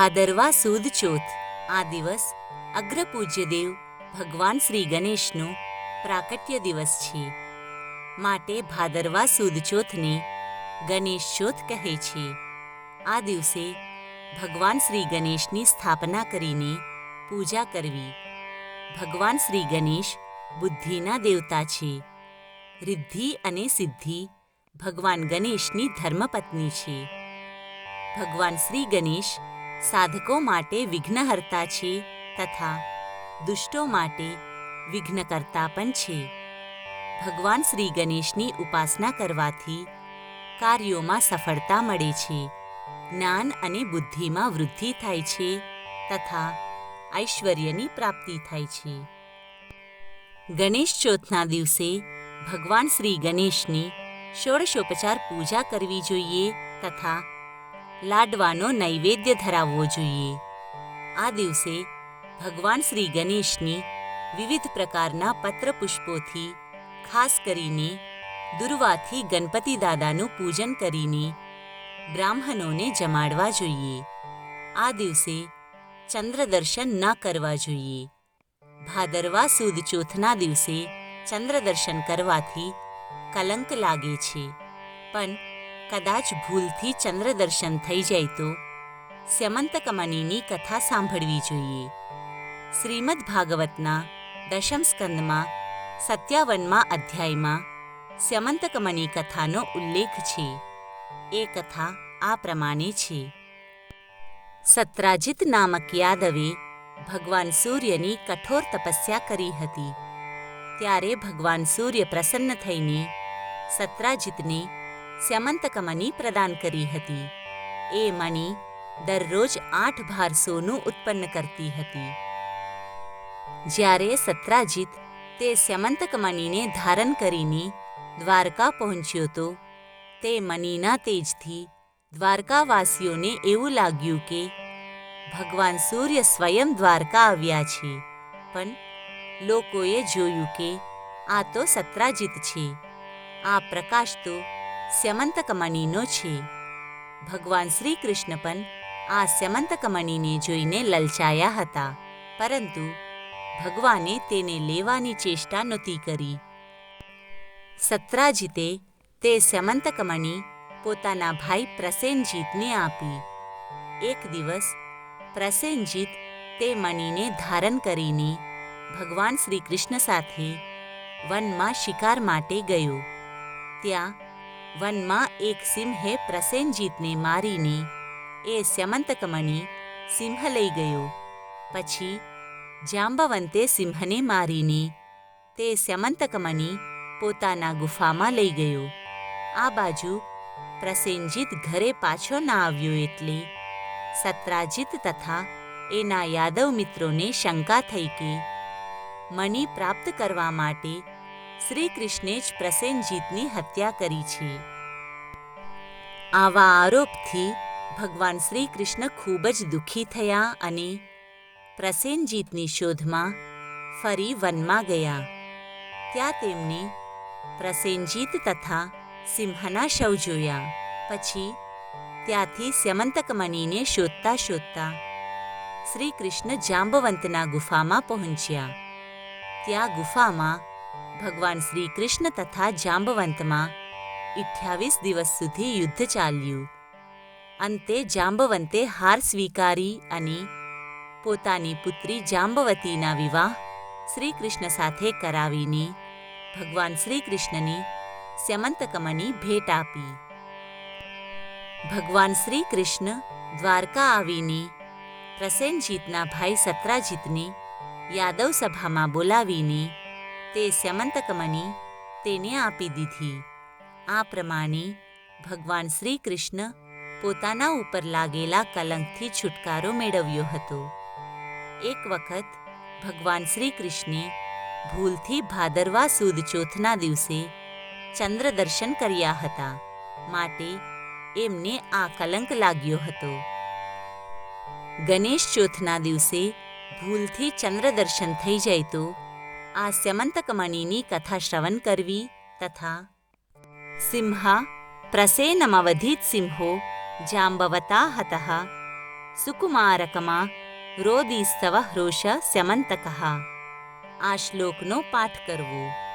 ભાદરવા સુદ ચોથ આ દિવસ અગ્રપૂજ્ય દેવ ભગવાન શ્રી ગણેશનો પ્રાકટ્ય દિવસ છે. માટે ભાદરવા સુદ ચોથને ગણેશ ચોથ કહે છે. આ દિવસે ભગવાન શ્રી ગણેશની સ્થાપના કરીને પૂજા કરવી. ભગવાન શ્રી ગણેશ બુદ્ધિના દેવતા છે. રિદ્ધિ અને સિદ્ધિ ભગવાન ગણેશની ધર્મપત્ની છે. ભગવાન શ્રી ગણેશ સાધકો માટે વિઘ્નહર્તા છે તથા દુષ્ટો માટે વિઘ્નકર્તા પણ છે. ભગવાન શ્રી ગણેશની ઉપાસના કરવાથી કાર્યોમાં સફળતા મળે છે, જ્ઞાન અને બુદ્ધિમાં વૃદ્ધિ થાય છે તથા ઐશ્વર્યની પ્રાપ્તિ થાય છે. ગણેશ ચોથના દિવસે ભગવાન શ્રી ગણેશની ષોડશોપચાર પૂજા કરવી જોઈએ તથા લાડવાનો નૈવેદ્ય ધરાવવો જોઈએ. આ દિવસે ભગવાન શ્રી ગણેશની વિવિધ પ્રકારના પત્ર પુષ્પોથી, ખાસ કરીને દુર્વાથી ગણપતિ દાદાનું પૂજન કરીને બ્રાહ્મણોને જમાડવા જોઈએ. આ દિવસે ચંદ્ર દર્શન ન કરવા જોઈએ. ભાદરવા સુદ ચોથના દિવસે ચંદ્ર દર્શન કરવાથી કલંક લાગે છે, પણ કદાચ ભૂલથી ચંદ્ર દર્શન થઈ જાય તો સ્યમંતકમણીની કથા સાંભળવી જોઈએ. શ્રીમદ ભાગવતના દશમ સ્કંદમાં 57મા અધ્યાયમાં સ્યમંતકમણી કથાનો ઉલ્લેખ છે. એ કથા આ પ્રમાણે છે. સત્રાજિત નામક યાદવે ભગવાન સૂર્યની કઠોર તપસ્યા કરી હતી. ત્યારે ભગવાન સૂર્ય પ્રસન્ન થઈને સત્રાજિતને સ્યમંતકમણી પ્રદાન કરી હતી. એ મણિ દરરોજ 8 ભાર સોનું ઉત્પન્ન કરતી હતી. જ્યારે સત્રાજિત તે સ્યમંતકમણીને ધારણ કરીને દ્વારકા પહોંચ્યો તો તે મણિના તેજથી દ્વારકાવાસીઓને એવું લાગ્યું કે ભગવાન સૂર્ય સ્વયં દ્વારકા આવ્યા છે. પણ લોકોએ જોયું કે આ તો સત્રાજિત છે. આ પ્રકાશ તો સ્યમંતકમણીનો છે. ભગવાન શ્રી કૃષ્ણ પણ આ સ્યમંતકમણીને જોઈને લલચાયા હતા, પરંતુ ભગવાને તેને લેવાની ચેષ્ટા નહોતી કરી. સત્રાજિતે તે સ્યમંતકમણી પોતાના ભાઈ પ્રસેનજીતને આપી. એક દિવસ પ્રસેનજીત તે મણિને ધારણ કરીને ભગવાન શ્રી કૃષ્ણ સાથે વનમાં શિકાર માટે ગયો. ત્યાં વનમાં એક સિંહે પ્રસેનજીતને મારીને એ સ્યમંતકમણી સિંહ લઈ ગયો. પછી જાંબવંતે સિંહને મારીને તે સ્યમંતકમણી પોતાના ગુફામાં લઈ ગયો. આ બાજુ પ્રસેનજીત ઘરે પાછો ના આવ્યો એટલે સત્રાજિત તથા એના યાદવ મિત્રોને શંકા થઈ કે મણિ પ્રાપ્ત કરવા માટે શ્રી કૃષ્ણે જ પ્રસેનજીતની હત્યા કરી છે. આવા આરોપથી ભગવાન શ્રી કૃષ્ણ ખૂબ જ દુઃખી થયા અને પ્રસેનજીતની શોધમાં ફરી વનમાં ગયા. ત્યાં તેમણે પ્રસેનજીત તથા સિંહના શવ જોયા. પછી ત્યાંથી સ્યમંતકમણીને શોધતા શોધતા શ્રી કૃષ્ણ જાંબવંતના ગુફામાં પહોંચ્યા. ત્યાં ગુફામાં ભગવાન શ્રી કૃષ્ણ તથા જાંબવંતમાં 28 દિવસ સુધી યુદ્ધ ચાલ્યું. અંતે જાંબવંતે હાર સ્વીકારી અને પોતાની પુત્રી જાંબવતીના વિવાહ શ્રી કૃષ્ણ સાથે કરાવીને ભગવાન શ્રી કૃષ્ણને સ્યમંતકમણી ભેટ આપી. ભગવાન શ્રી કૃષ્ણ દ્વારકા આવીને પ્રસેનજીતના ભાઈ સત્રાજિતને યાદવ સભામાં બોલાવીને તે સ્યમંતકમણી તેને આપી દીધી. આ પ્રમાણે ભગવાન શ્રી કૃષ્ણ પોતાના ઉપર લાગેલા કલંકથી છુટકારો મેળવ્યો હતો. એક વખત ભગવાન શ્રી કૃષ્ણે ભૂલથી ભાદરવા સુદ ચોથના દિવસે ચંદ્ર દર્શન કર્યા હતા, માટે એમને આ કલંક લાગ્યો હતો. ગણેશ ચોથના દિવસે ભૂલથી ચંદ્ર દર્શન થઈ જાય તો આ સ્યમંતકમણીની કથા શ્રવણ કરવી તથા સિંહા પ્રસેનમવધિત સિંહો જાંબવતા હતઃ સુકુમારકમાં રોદીસ્તવ હૃષ સ્યમંતકઃ. આ શ્લોકનો પાઠ કરવો.